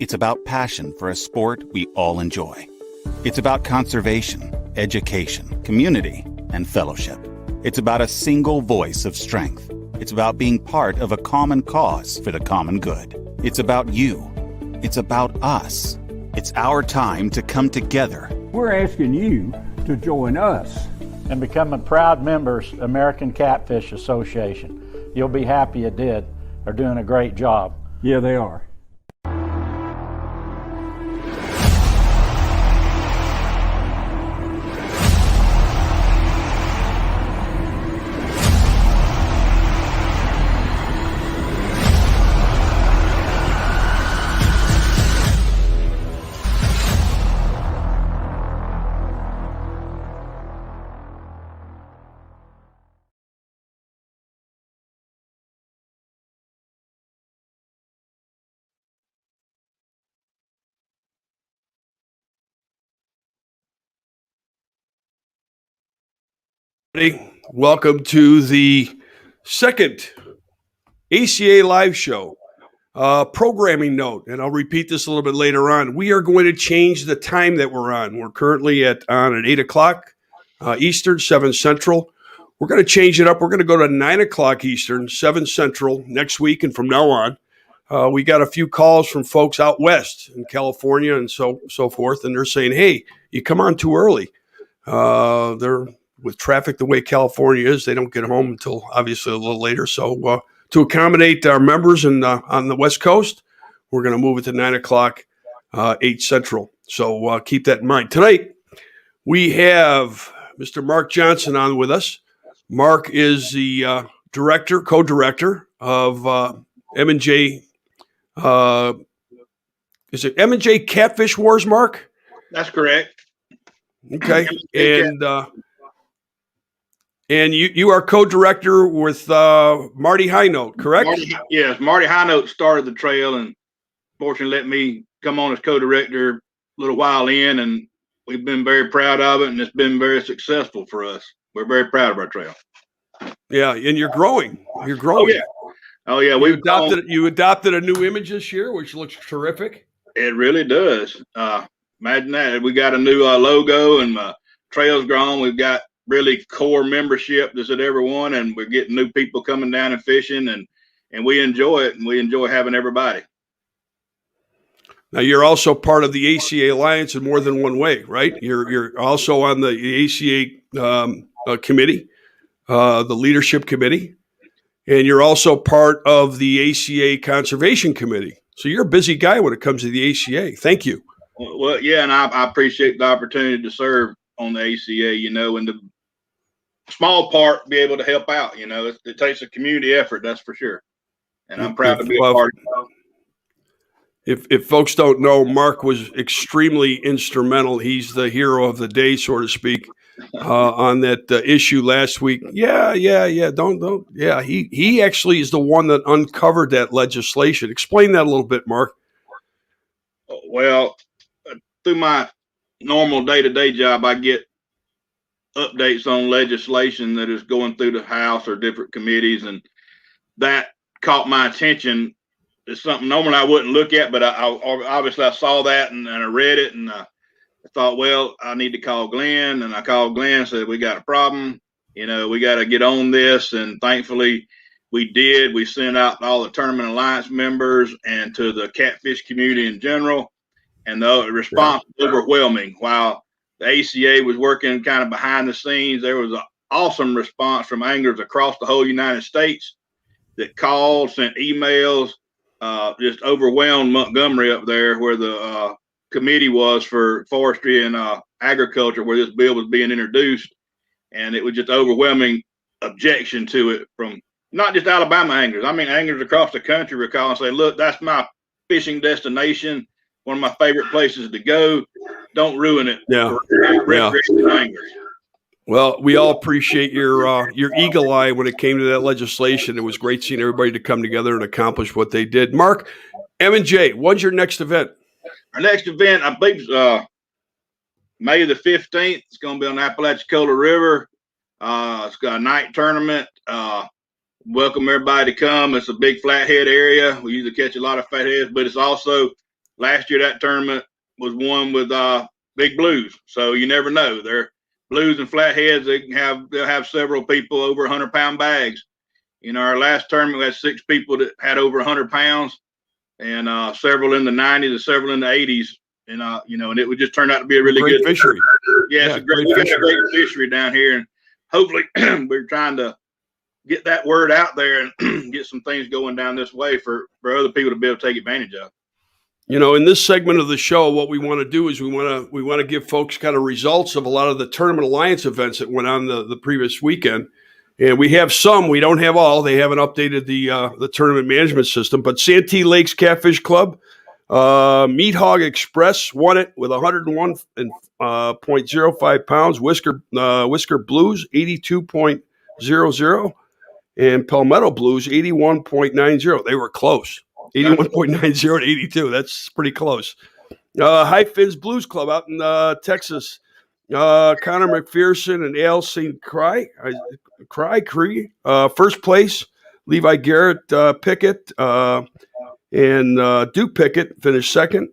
It's about passion for a sport we all enjoy. It's about conservation, education, community, and fellowship. It's about a single voice of strength. It's about being part of a common cause for the common good. It's about you. It's about us. It's our time to come together. We're asking you to join us and become a proud members American Catfish Association. You'll be happy you did. They're doing a great job. Yeah, they are. Welcome to the second ACA-Live show. Programming note, and I'll repeat this a little bit later on. We are going to change the time that we're on. We're currently on at 8 o'clock Eastern, 7 Central. We're going to change it up. We're going to go to 9 o'clock Eastern, 7 Central next week, and from now on. We got a few calls from folks out west in California and so forth, and they're saying, hey, you come on too early. They're with traffic the way California is, they don't get home until obviously a little later. So to accommodate our members on the West Coast, we're going to move it to 9 o'clock, 8 Central. So keep that in mind. Tonight, we have Mr. Mark Johnson on with us. Mark is the co-director of M&J. Is it M&J Catfish Wars, Mark? That's correct. Okay. And you are co-director with Marty Highnote, correct? Yes, Marty Highnote started the trail and fortunately let me come on as co-director a little while in, and we've been very proud of it, and it's been very successful for us. We're very proud of our trail. Yeah, and you're growing. You're growing. Oh yeah. You adopted a new image this year, which looks terrific. It really does. Imagine that. We got a new logo, and trail's grown. We've got really core membership that's at every one, and we're getting new people coming down and fishing, and we enjoy it, and we enjoy having everybody. Now you're also part of the ACA Alliance in more than one way, right? You're also on the ACA committee, the leadership committee, and you're also part of the ACA Conservation Committee. So you're a busy guy when it comes to the ACA. Thank you. Well, yeah, and I appreciate the opportunity to serve on the ACA, and the small part be able to help out. It takes a community effort, that's for sure. And I'm proud to be a part of it. If folks don't know, Mark was extremely instrumental. He's the hero of the day, so to speak, on that issue last week. Yeah. Don't. Yeah, he actually is the one that uncovered that legislation. Explain that a little bit, Mark. Well, through my normal day-to-day job, I get updates on legislation that is going through the House or different committees, and that caught my attention. It's something normally I wouldn't look at, but I saw that and I read it, and I thought, well, I need to call Glenn, and I called Glenn and said, we got a problem. We got to get on this, and thankfully we did. We sent out to all the Tournament Alliance members and to the catfish community in general, and the response was overwhelming. While the ACA was working kind of behind the scenes, there was an awesome response from anglers across the whole United States that called, sent emails, just overwhelmed Montgomery up there where the committee was for forestry and agriculture, where this bill was being introduced. And it was just overwhelming objection to it from not just Alabama anglers. I mean, anglers across the country were calling and saying, look, that's my fishing destination, one of my favorite places to go. Don't ruin it for recreational anglers. Well, we all appreciate your eagle eye when it came to that legislation. It was great seeing everybody to come together and accomplish what they did. Mark, M&J, when's your next event? Our next event, I believe, is May the 15th. It's going to be on the Apalachicola River. It's got a night tournament. Welcome everybody to come. It's a big flathead area. We usually catch a lot of fatheads, but it's also last year that tournament was won with Big Blues. So you never know. They're Blues and Flatheads. They'll have several people over 100-pound bags. Our last tournament we had 6 people that had over 100 pounds, and several in the 90s and several in the 80s. And and it would just turn out to be a really good fishery. Yeah, it's a great fishery down here, and hopefully we're trying to get that word out there and get some things going down this way for other people to be able to take advantage of. In this segment of the show, what we want to do is we want to give folks kind of results of a lot of the Tournament Alliance events that went on the previous weekend. And we have some, we don't have all. They haven't updated the tournament management system. But Santee Lakes Catfish Club, Meat Hog Express won it with 101.05 pounds. Whisker Blues, 82.00. And Palmetto Blues, 81.90. They were close. 81.90 to 82. That's pretty close. High Fins Blues Club out in Texas. Connor McPherson and Al St. Cree. First place, Levi Garrett Pickett and Duke Pickett finished second.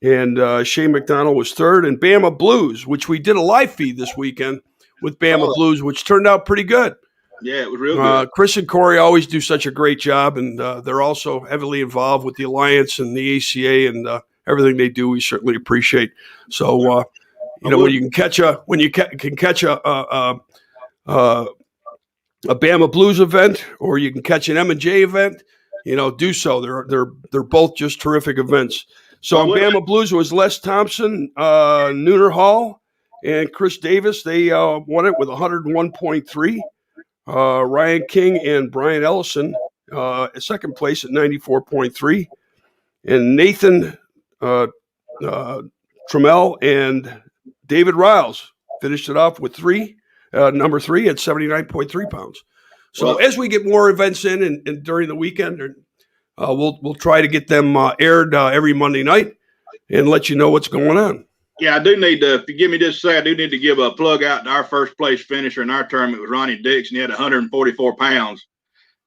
And Shane McDonald was third. And Bama Blues, which we did a live feed this weekend with Bama Blues, which turned out pretty good. Yeah, it was real good. Chris and Corey always do such a great job, and they're also heavily involved with the Alliance and the ACA and everything they do. We certainly appreciate. So, when you can catch a Bama Blues event, or you can catch an M&J event, do so. They're both just terrific events. So on Bama Blues, it was Les Thompson, Nooner Hall, and Chris Davis. They won it with 101.3. Ryan King and Brian Ellison, second place at 94.3. And Nathan Trammell and David Riles finished it off with number 3 at 79.3 pounds. So as we get more events in and during the weekend, we'll try to get them aired every Monday night and let you know what's going on. Yeah, I do need to, if you give me just a second, I do need to give a plug out to our first place finisher in our tournament was Ronnie Dixon. He had 144 pounds.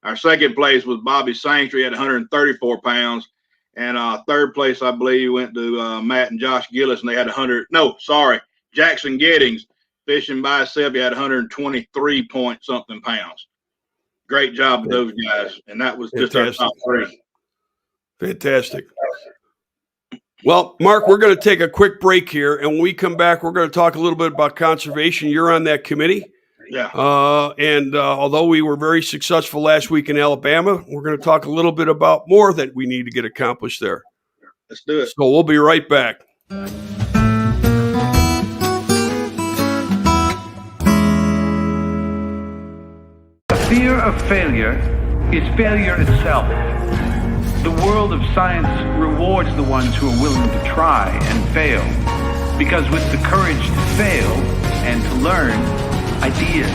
Our second place was Bobby Sanctuary. He had 134 pounds. And third place, I believe, went to Matt and Josh Gillis, and they had Jackson Gettings fishing by himself. He had 123 point something pounds. Great job with those guys. And that was just our top 3. Fantastic. Well, Mark, we're going to take a quick break here, and when we come back, we're going to talk a little bit about conservation. You're on that committee. Yeah. And although we were very successful last week in Alabama, we're going to talk a little bit about more that we need to get accomplished there. Let's do it. So we'll be right back. The fear of failure is failure itself. The world of science rewards the ones who are willing to try and fail, because with the courage to fail and to learn, ideas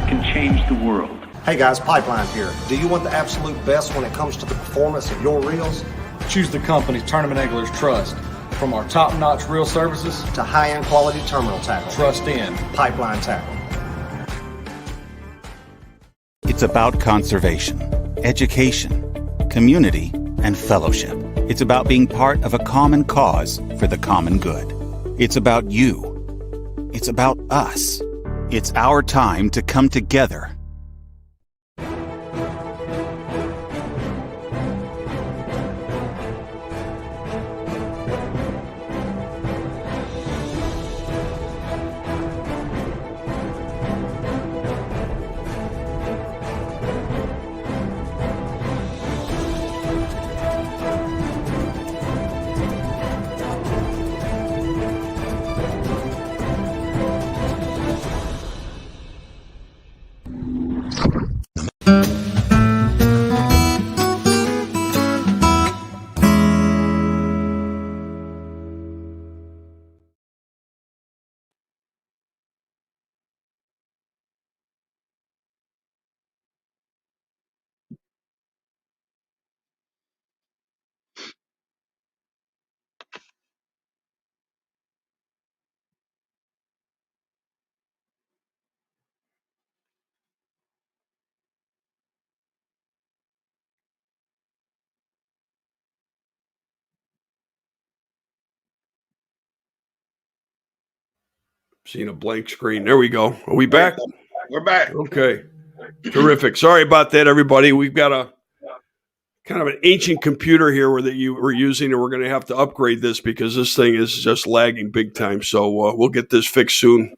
can change the world. Hey guys, Pipeline here. Do you want the absolute best when it comes to the performance of your reels? Choose the company Tournament Anglers trust. From our top-notch reel services to high-end quality terminal tackle. Trust in Pipeline Tackle. It's about conservation, education, community, and fellowship. It's about being part of a common cause for the common good. It's about you. It's about us. It's our time to come together. Seeing a blank screen. There we go. Are we back? We're back. Okay. Terrific. Sorry about that, everybody. We've got a kind of an ancient computer here that we're using, and we're going to have to upgrade this because this thing is just lagging big time. So we'll get this fixed soon.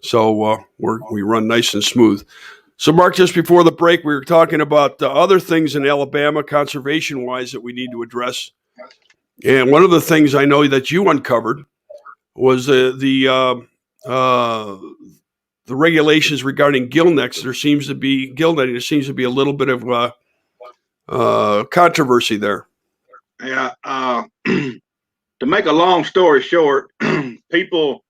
So we run nice and smooth. So, Mark, just before the break, we were talking about other things in Alabama, conservation-wise, that we need to address. And one of the things I know that you uncovered was the regulations regarding gill nets. There seems to be a little bit of controversy there. Yeah. To make a long story short, people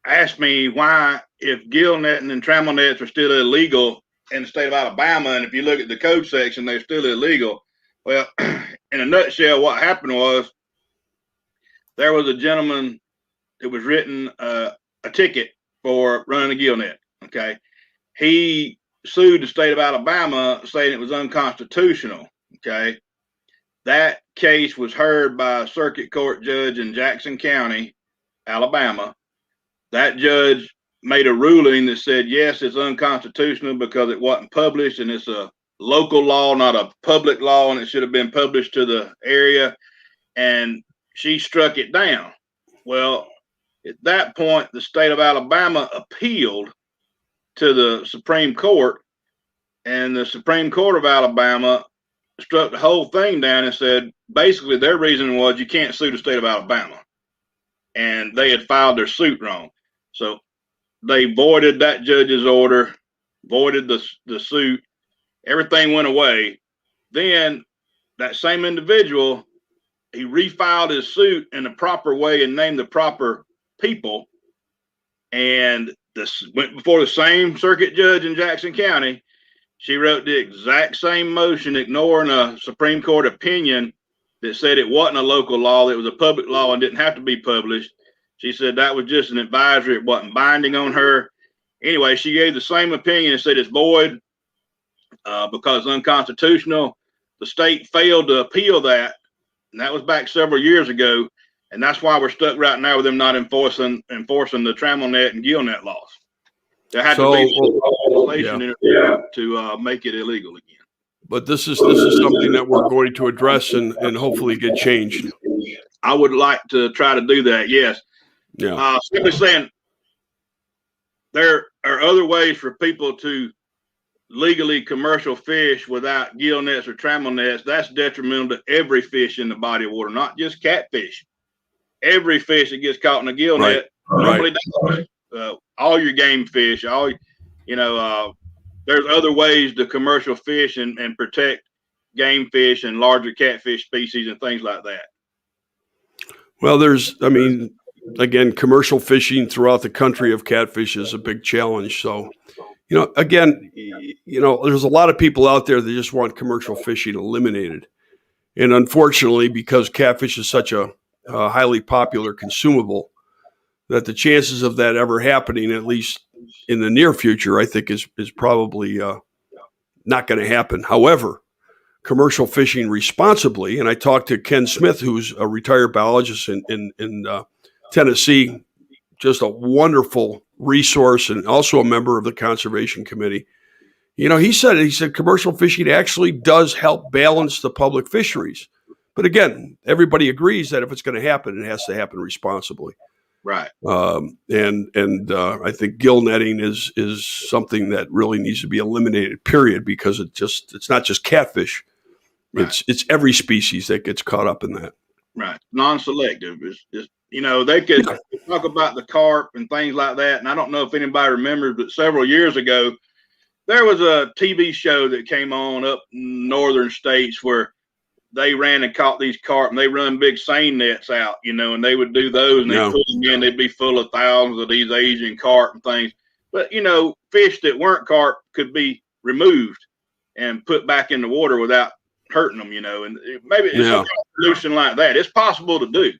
ask me why, if gill netting and trammel nets are still illegal in the state of Alabama, and if you look at the code section, they're still illegal. Well, in a nutshell, what happened was there was a gentleman that was written a ticket for running a gill net. Okay. He sued the state of Alabama saying it was unconstitutional. Okay. That case was heard by a circuit court judge in Jackson County, Alabama. That judge made a ruling that said, yes, it's unconstitutional because it wasn't published, and it's a local law, not a public law, and it should have been published to the area. And she struck it down. Well, at that point, the state of Alabama appealed to the Supreme Court, and the Supreme Court of Alabama struck the whole thing down and said, basically, their reason was you can't sue the state of Alabama. And they had filed their suit wrong. So they voided that judge's order, voided the suit. Everything went away. Then that same individual, he refiled his suit in the proper way and named the proper people. And this went before the same circuit judge in Jackson County. She wrote the exact same motion, ignoring a Supreme Court opinion that said it wasn't a local law, that it was a public law and didn't have to be published. She said that was just an advisory. It wasn't binding on her. Anyway, she gave the same opinion and said it's void because it's unconstitutional. The state failed to appeal that, and that was back several years ago. And that's why we're stuck right now with them not enforcing the trammel net and gill net laws. There had to be legislation to make it illegal again. But this is something that we're going to address and hopefully get changed. I would like to try to do that. Yes. Yeah. Simply saying, there are other ways for people to legally commercial fish without gill nets or trammel nets. That's detrimental to every fish in the body of water, not just catfish. Every fish that gets caught in a gill net normally dies. All your game fish, there's other ways to commercial fish and protect game fish and larger catfish species and things like that. Well, again, commercial fishing throughout the country of catfish is a big challenge. So, there's a lot of people out there that just want commercial fishing eliminated. And unfortunately, because catfish is such a highly popular consumable, that the chances of that ever happening, at least in the near future, I think is probably not going to happen. However, commercial fishing responsibly, and I talked to Ken Smith, who's a retired biologist in Tennessee, just a wonderful resource and also a member of the Conservation Committee. He said commercial fishing actually does help balance the public fisheries. But again, everybody agrees that if it's going to happen, it has to happen responsibly. Right. And I think gill netting is something that really needs to be eliminated, period, because it's not just catfish. Right. It's every species that gets caught up in that. Right. Non-selective. It's just, they could talk about the carp and things like that. And I don't know if anybody remembers, but several years ago, there was a TV show that came on up in northern states where they ran and caught these carp, and they run big seine nets out, and they would do those, and they'd pull them in. They'd be full of thousands of these Asian carp and things. But, fish that weren't carp could be removed and put back in the water without hurting them, and maybe it's some kind of solution like that. It's possible to do.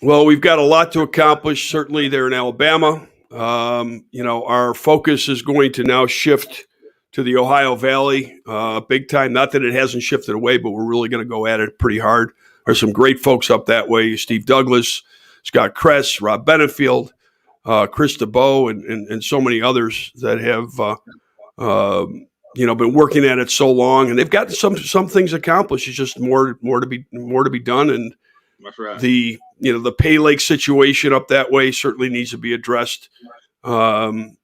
Well, we've got a lot to accomplish, certainly there in Alabama. Our focus is going to now shift to the Ohio Valley, big time. Not that it hasn't shifted away, but we're really going to go at it pretty hard. There's some great folks up that way: Steve Douglas, Scott Kress, Rob Benefield, Chris DeBow and so many others that have been working at it so long, and they've got some things accomplished. It's just more to be done, and That's right. the Pay Lake situation up that way certainly needs to be addressed. And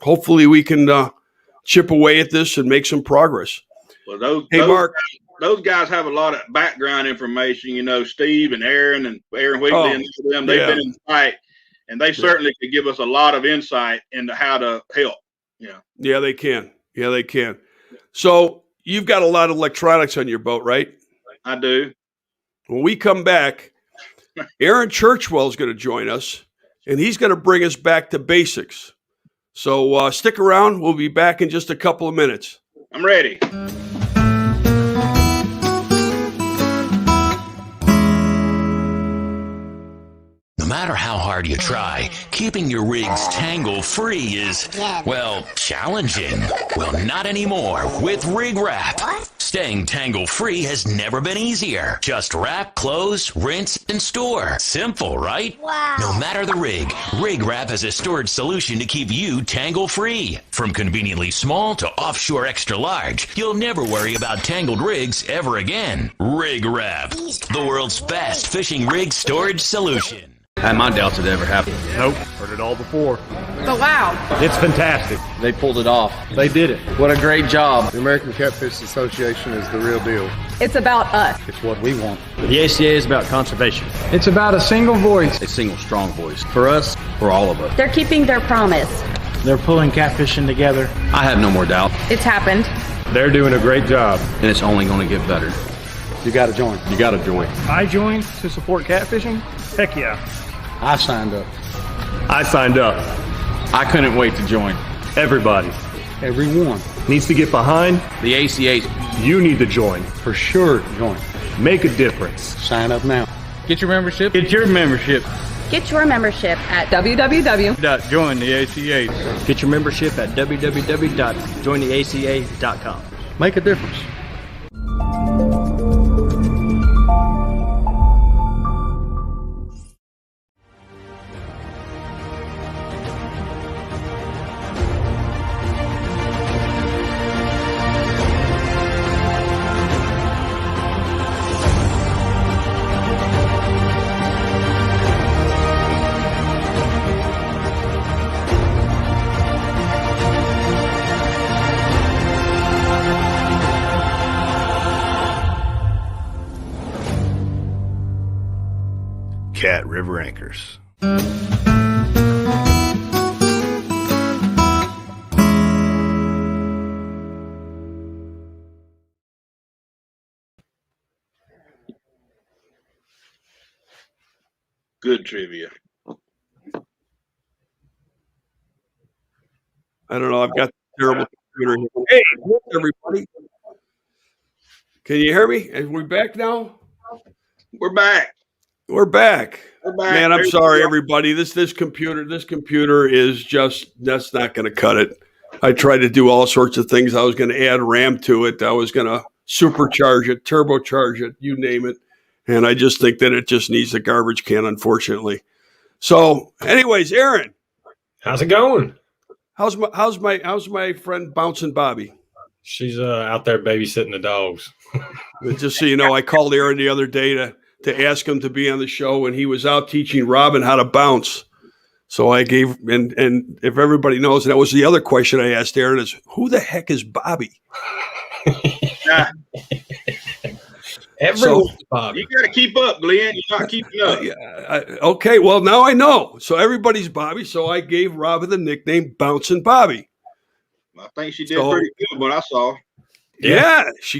hopefully we can chip away at this and make some progress. Well, Mark, those guys have a lot of background information. Steve and Aaron Wheatley and them. They've been in the fight, and they certainly could give us a lot of insight into how to help. Yeah, they can. Yeah, they can. So you've got a lot of electronics on your boat, right? I do. When we come back, Aaron Churchwell is going to join us, and he's going to bring us back to basics. So stick around. We'll be back in just a couple of minutes. I'm ready. No matter how hard you try, keeping your rigs tangle-free is, well, challenging. Well, not anymore with Rig Wrap. Staying tangle-free has never been easier. Just wrap, close, rinse, and store. Simple, right? Wow. No matter the rig, Rig Wrap has a storage solution to keep you tangle-free. From conveniently small to offshore extra large, you'll never worry about tangled rigs ever again. Rig Wrap, the world's best fishing rig storage solution. I my doubts it ever happened. Nope. Heard it all before. But wow. It's fantastic. They pulled it off. They did it. What a great job. The American Catfish Association is the real deal. It's about us. It's what we want. The ACA is about conservation. It's about a single voice. A single strong voice. For us, for all of us. They're keeping their promise. They're pulling catfishing together. I have no more doubt. It's happened. They're doing a great job. And it's only going to get better. You got to join. You got to join. I joined to support catfishing? Heck yeah. I signed up. I signed up. I couldn't wait to join. Everybody. Everyone needs to get behind the ACA. You need to join. For sure, join. Make a difference. Sign up now. Get your membership. Get your membership. Get your membership at www.jointheaca. Get your membership at www.jointheaca.com. Make a difference. Cat River Anchors. Good trivia. I don't know. I've got terrible computer here. Hey, everybody. Can you hear me? Are we back now? We're back. We're back. Man, I'm There's sorry, everybody. This computer is just, that's not going to cut it. I tried to do all sorts of things. I was going to add RAM to it. I was going to supercharge it, turbocharge it, you name it. And I just think that it just needs a garbage can, unfortunately. So, anyways, Aaron, how's it going? How's my friend Bouncing Bobby? She's out there babysitting the dogs. Just so you know, I called Aaron the other day to ask him to be on the show, and he was out teaching Robin how to bounce. So I gave, and if everybody knows, that was the other question I asked Aaron is, who the heck is Bobby? Everyone's Bobby. You got to keep up, Glenn. You're not keeping up. Okay, well, now I know. So everybody's Bobby, so I gave Robin the nickname Bouncing Bobby. I think she did pretty good, what I saw. Yeah, she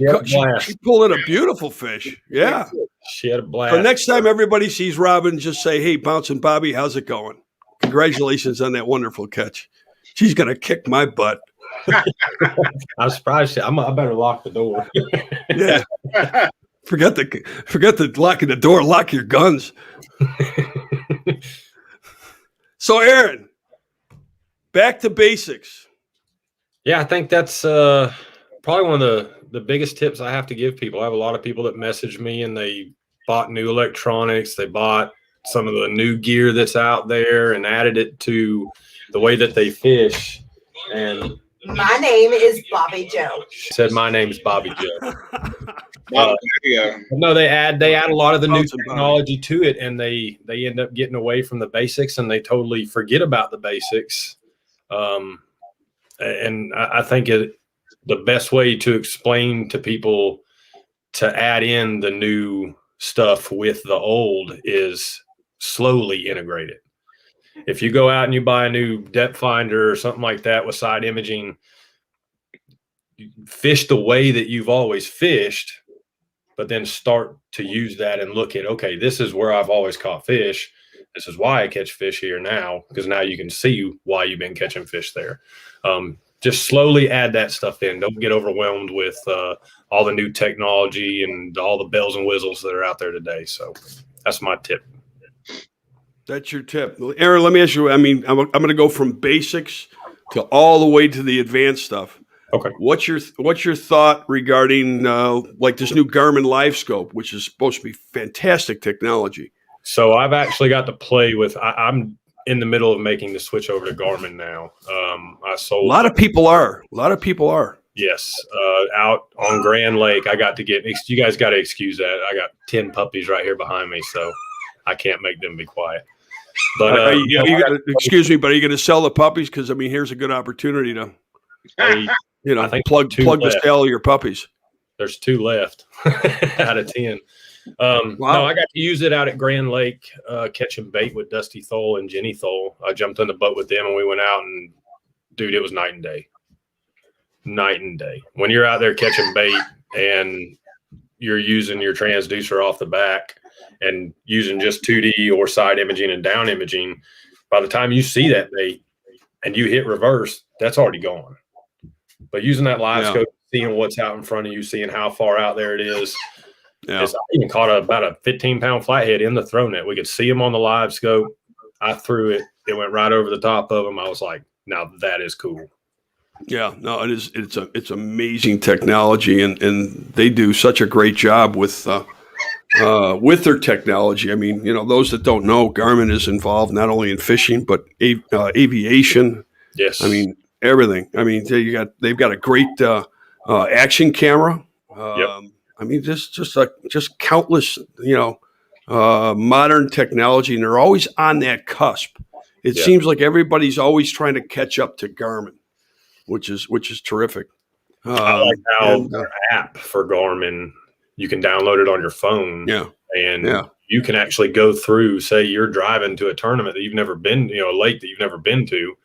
pulled in a beautiful fish. Yeah. She had a blast. For next time everybody sees Robin, just say, hey, Bouncing Bobby, how's it going? Congratulations on that wonderful catch. She's going to kick my butt. I'm surprised. I better lock the door. Yeah. Forget the locking the door. Lock your guns. So, Aaron, back to basics. Yeah, I think that's probably one of the biggest tips I have to give people. I have a lot of people that message me and they bought new electronics. They bought some of the new gear that's out there and added it to the way that they fish. And my name is Bobby Joe. She said, my name's Bobby Joe. Yeah. No, they add a lot of the new technology to it, and they end up getting away from the basics, and they totally forget about the basics. And I think the best way to explain to people to add in the new stuff with the old is slowly integrate it. If you go out and you buy a new depth finder or something like that with side imaging, fish the way that you've always fished, but then start to use that and look at, okay, this is where I've always caught fish. This is why I catch fish here now, because now you can see why you've been catching fish there. Just slowly add that stuff in. Don't get overwhelmed with all the new technology and all the bells and whistles that are out there today. So that's my tip. That's your tip. Aaron, let me ask you, I mean, I'm going to go from basics to all the way to the advanced stuff. Okay. What's your thought regarding like this new Garmin Live Scope, which is supposed to be fantastic technology? So I've actually got to play with, I'm in the middle of making the switch over to Garmin now. I sold. A lot of people are. Yes. Out on Grand Lake, I got to get, you guys got to excuse that. I got 10 puppies right here behind me, so I can't make them be quiet. But excuse me, but are you going to sell the puppies? Because I mean, here's a good opportunity to, I think plug the sale of your puppies. There's 2 left out of 10. Wow. No, I got to use it out at Grand Lake, catching bait with Dusty Thole and Jenny Thole. I jumped on the boat with them and we went out, and dude, it was night and day. Night and day. When you're out there catching bait and you're using your transducer off the back and using just 2D or side imaging and down imaging, by the time you see that bait and you hit reverse, that's already gone. But using that live scope, seeing what's out in front of you, seeing how far out there it is. I even caught about a 15-pound flathead in the throw net. We could see him on the live scope. I threw it. It went right over the top of him. I was like, now that is cool. Yeah, no, it is. It's amazing technology, and they do such a great job with their technology. I mean, those that don't know, Garmin is involved not only in fishing but aviation. Yes, I mean everything. I mean they've got a great action camera. I mean just countless modern technology, and they're always on that cusp. It seems like everybody's always trying to catch up to Garmin, which is terrific. I like how their app for Garmin, you can download it on your phone. You can actually go through, say you're driving to a tournament that you've never been, a lake that you've never been to.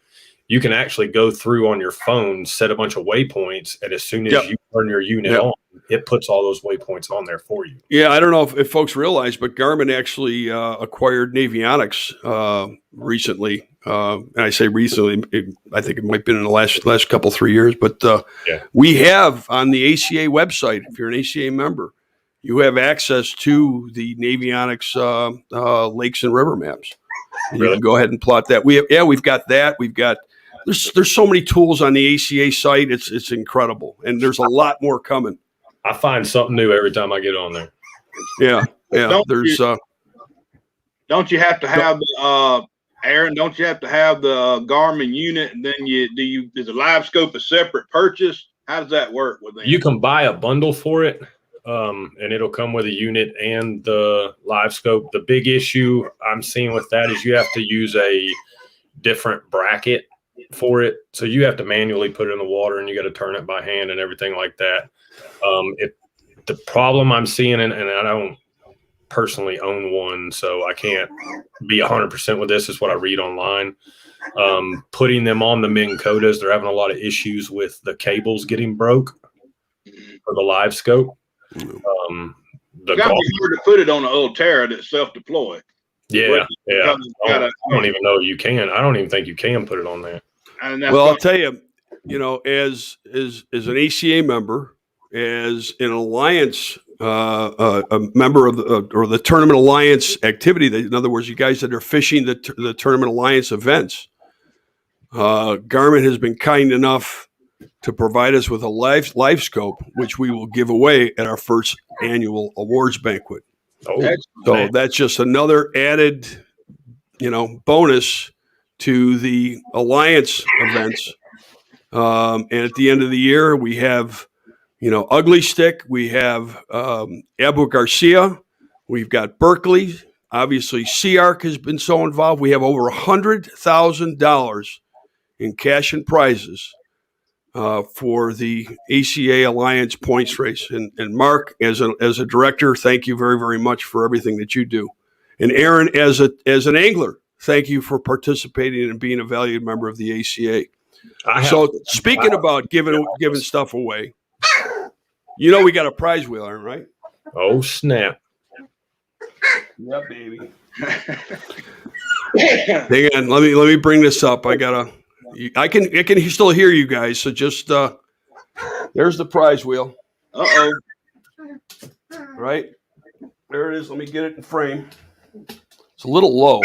You can actually go through on your phone, set a bunch of waypoints, and as soon as you turn your unit on, it puts all those waypoints on there for you. Yeah, I don't know if folks realize, but Garmin actually acquired Navionics recently. And I say recently, I think it might have been in the last couple, 3 years. But we have on the ACA website, if you're an ACA member, you have access to the Navionics lakes and river maps. You can go ahead and plot that. We've got that. We've got there's so many tools on the ACA site. It's incredible, and there's a lot more coming. I find something new every time I get on there. Yeah. Don't you have to have Aaron? Don't you have to have the Garmin unit, and then is the live scope a separate purchase? How does that work with them? You can buy a bundle for it, and it'll come with a unit and the live scope. The big issue I'm seeing with that is you have to use a different bracket for it. So you have to manually put it in the water, and you got to turn it by hand and everything like that. The problem I'm seeing, and I don't personally own one, so I can't be 100% with this, is what I read online. Putting them on the Minn Kotas, they're having a lot of issues with the cables getting broke for the live scope. It's got to be hard to put it on an old Terra that's self-deploy. I don't even know you can. I don't even think you can put it on there. Well, I'll tell you, as an ACA member, as an alliance, a member of the Tournament Alliance activity. In other words, you guys that are fishing the Tournament Alliance events, Garmin has been kind enough to provide us with a live scope, which we will give away at our first annual awards banquet. Oh, so that's just another added, bonus to the Alliance events. And at the end of the year, we have, Ugly Stick. We have Abu Garcia. We've got Berkeley. Obviously, CARC has been so involved. We have over $100,000 in cash and prizes for the ACA Alliance points race. And Mark, as a director, thank you very, very much for everything that you do. And Aaron, as an angler, thank you for participating and being a valued member of the ACA. So speaking about giving stuff away, we got a prize wheel, Aaron, right? Oh, snap. Yeah, baby. Hang on, let me bring this up. I can still hear you guys, so just there's the prize wheel. Uh-oh. Right? There it is. Let me get it in frame. It's a little low.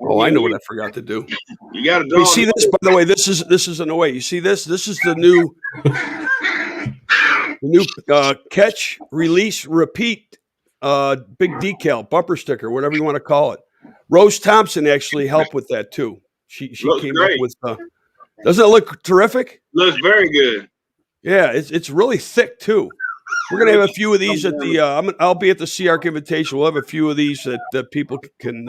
Oh, I know what I forgot to do. You got to You see this, by the way, this is in a way. You see this? This is the new catch, release, repeat big decal, bumper sticker, whatever you want to call it. Rose Thompson actually helped with that too. She came up with. Doesn't it look terrific? Looks very good. Yeah, it's really thick too. We're gonna have a few of these at the. I'll be at the CARC invitation. We'll have a few of these that people can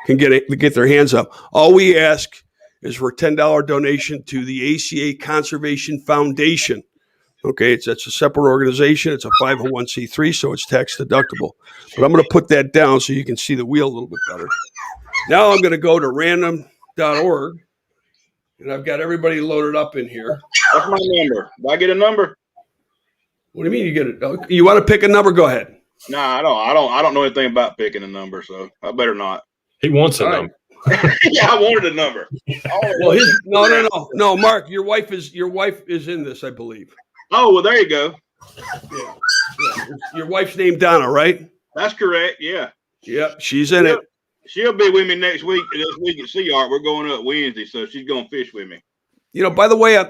get their hands up. All we ask is for a $10 donation to the ACA Conservation Foundation. Okay, it's a separate organization. It's a 501c3, so it's tax deductible. But I'm going to put that down so you can see the wheel a little bit better. Now I'm going to go to random.org, and I've got everybody loaded up in here. What's my number? Do I get a number? What do you mean you get it? You want to pick a number? Go ahead. No, I don't know anything about picking a number, so I better not. He wants a number. Yeah, I wanted a number. Well, no, Mark, your wife is in this, I believe. Oh, well, there you go. Yeah. Your wife's named Donna, right? That's correct. Yeah. Yep, she's in it. She'll be with me next week. This week at CARC, we're going up Wednesday, so she's going to fish with me. By the way,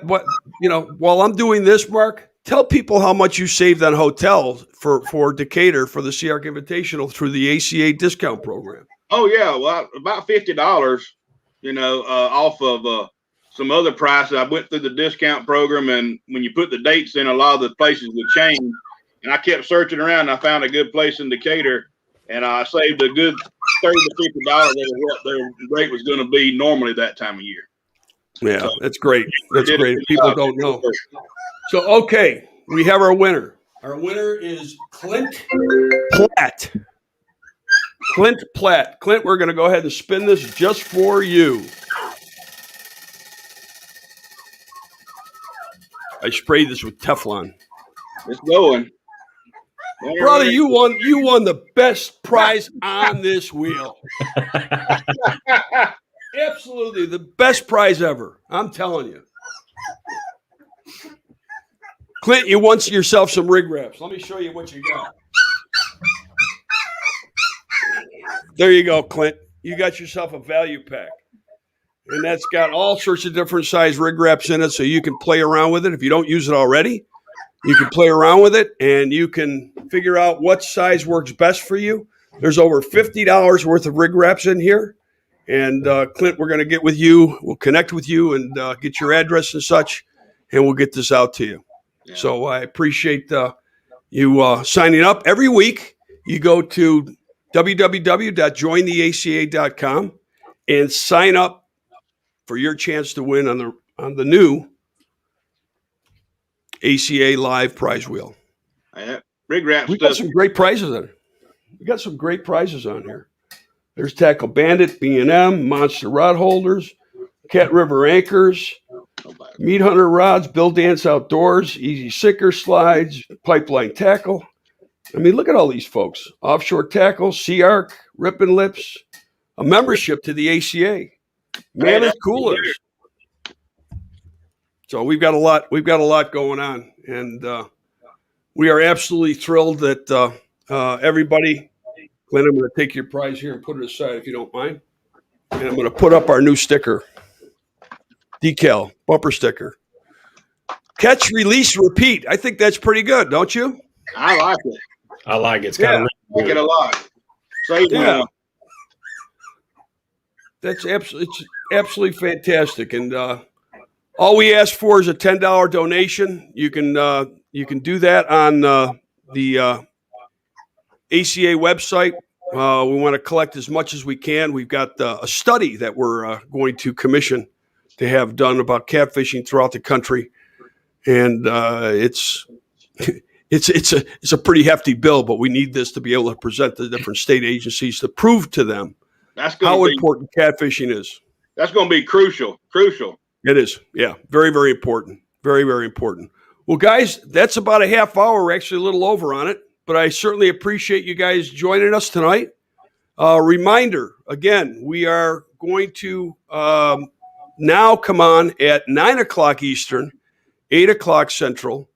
while I'm doing this, Mark, tell people how much you saved on hotels for Decatur for the CARC Invitational through the ACA discount program. Oh yeah, well, about $50. Off of some other prices. I went through the discount program, and when you put the dates in, a lot of the places would change. And I kept searching around, and I found a good place in Decatur, and I saved a good $30 to $50 over what their rate was going to be normally that time of year. Yeah, so, that's great. That's great. People don't know. So, okay, we have our winner. Our winner is Clint Platt. Clint Platt. Clint, we're going to go ahead and spin this just for you. I sprayed this with Teflon. It's going. Brother, you won the best prize on this wheel. Absolutely the best prize ever. I'm telling you. Clint, you want yourself some rig wraps. Let me show you what you got. There you go, Clint. You got yourself a value pack. And that's got all sorts of different size rig wraps in it, so you can play around with it. If you don't use it already, you can play around with it, and you can figure out what size works best for you. There's over $50 worth of rig wraps in here. And Clint, we're going to get with you. We'll connect with you and get your address and such, and we'll get this out to you. Yeah. So I appreciate you signing up. Every week, you go to www.jointheaca.com and sign up for your chance to win on the new ACA-Live prize wheel. Rig wrap. We got some great prizes on it. We got some great prizes on here. There's Tackle Bandit, B&M, Monster Rod Holders, Cat River Anchors, Meat Hunter Rods, Bill Dance Outdoors, Easy Sicker Slides, Pipeline Tackle. I mean, look at all these folks. Offshore Tackle, CARC, Rippin' Lips, a membership to the ACA, Mammoth Coolers. So we've got a lot going on, and we are absolutely thrilled that everybody. Glenn, I'm going to take your prize here and put it aside if you don't mind. And I'm going to put up our new sticker. Decal, bumper sticker. Catch, release, repeat. I think that's pretty good, don't you? I like it. I like it. It's kind of I like it a lot. Save Yeah. money. It's absolutely fantastic. And all we ask for is a $10 donation. You can do that on the ACA website. We want to collect as much as we can. We've got a study that we're going to commission to have done about catfishing throughout the country, and it's a pretty hefty bill. But we need this to be able to present to different state agencies to prove to them how important catfishing is. That's going to be crucial. Crucial. It is. Yeah. Very, very important. Very, very important. Well, guys, that's about a half hour. We're actually a little over on it, but I certainly appreciate you guys joining us tonight. Reminder, again, we are going to now come on at 9 o'clock Eastern, 8 o'clock Central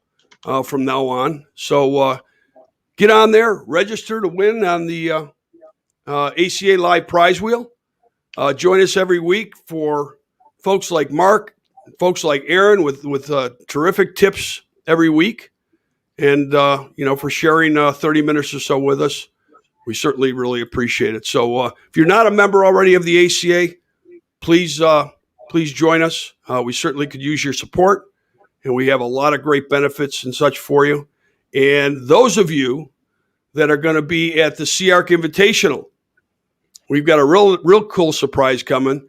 from now on. So get on there, register to win on the ACA-Live prize wheel. Join us every week for folks like Mark, folks like Aaron with terrific tips every week. And, for sharing 30 minutes or so with us. We certainly really appreciate it. So if you're not a member already of the ACA, please join us. We certainly could use your support, and we have a lot of great benefits and such for you. And those of you that are going to be at the SeaArk Invitational, we've got a real cool surprise coming.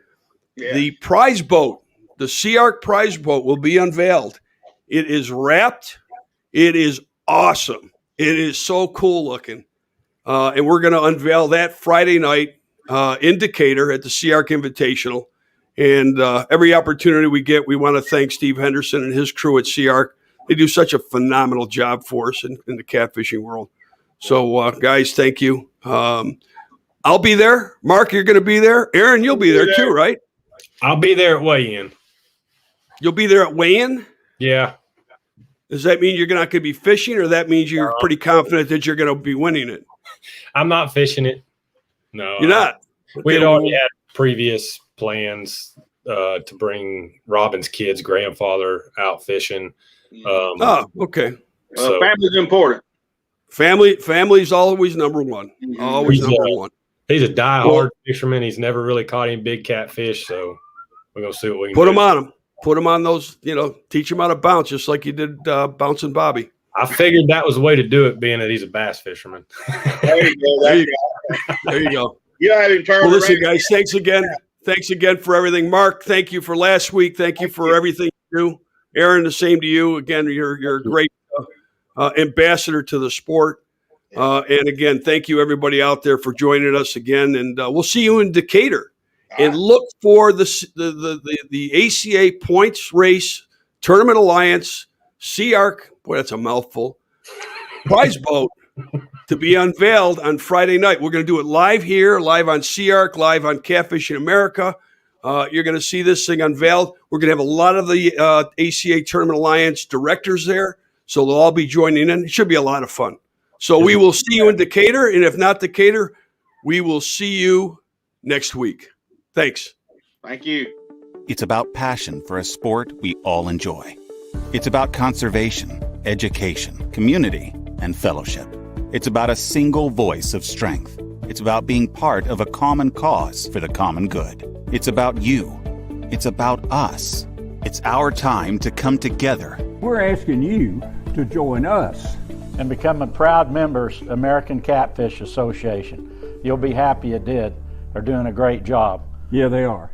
Yeah. The prize boat, the SeaArk prize boat, will be unveiled. It is wrapped. It is awesome. It is so cool looking. And we're going to unveil that Friday night in Decatur at the SeaArk Invitational. And every opportunity we get, we want to thank Steve Henderson and his crew at SeaArk. They do such a phenomenal job for us in the catfishing world. So, guys, thank you. I'll be there. Mark, you're going to be there. Aaron, you'll be there too, right? I'll be there at weigh-in. You'll be there at weigh-in? Yeah. Does that mean you're not going to be fishing, or that means you're pretty confident that you're going to be winning it? I'm not fishing it. No. You're not? We had already had previous plans to bring Robin's kid's grandfather out fishing. Okay. So, family's important. Family's always number one. Always number one. He's a diehard fisherman. He's never really caught any big catfish, so we're going to see what we can Put do. him on him. Put him on those, teach him how to bounce, just like you did bouncing Bobby. I figured that was the way to do it, being that he's a bass fisherman. There you go. There you go. You had him turn well, listen, guys, thanks again. Thanks again for everything. Mark, thank you for last week. Thank you for everything you do. Aaron, the same to you. Again, you're a great ambassador to the sport. And again, thank you everybody out there for joining us again. And we'll see you in Decatur. And look for the ACA Points Race Tournament Alliance SeaArk. Boy, that's a mouthful. Prize boat to be unveiled on Friday night. We're going to do it live here, live on SeaArk, live on Catfishing America. You're going to see this thing unveiled. We're going to have a lot of the ACA Tournament Alliance directors there, so they'll all be joining in. It should be a lot of fun. So we will see you in Decatur, and if not Decatur, we will see you next week. Thanks. Thank you. It's about passion for a sport we all enjoy. It's about conservation, education, community, and fellowship. It's about a single voice of strength. It's about being part of a common cause for the common good. It's about you. It's about us. It's our time to come together. We're asking you to join us and become a proud members American Catfish Association. You'll be happy you did. They're doing a great job. Yeah, they are.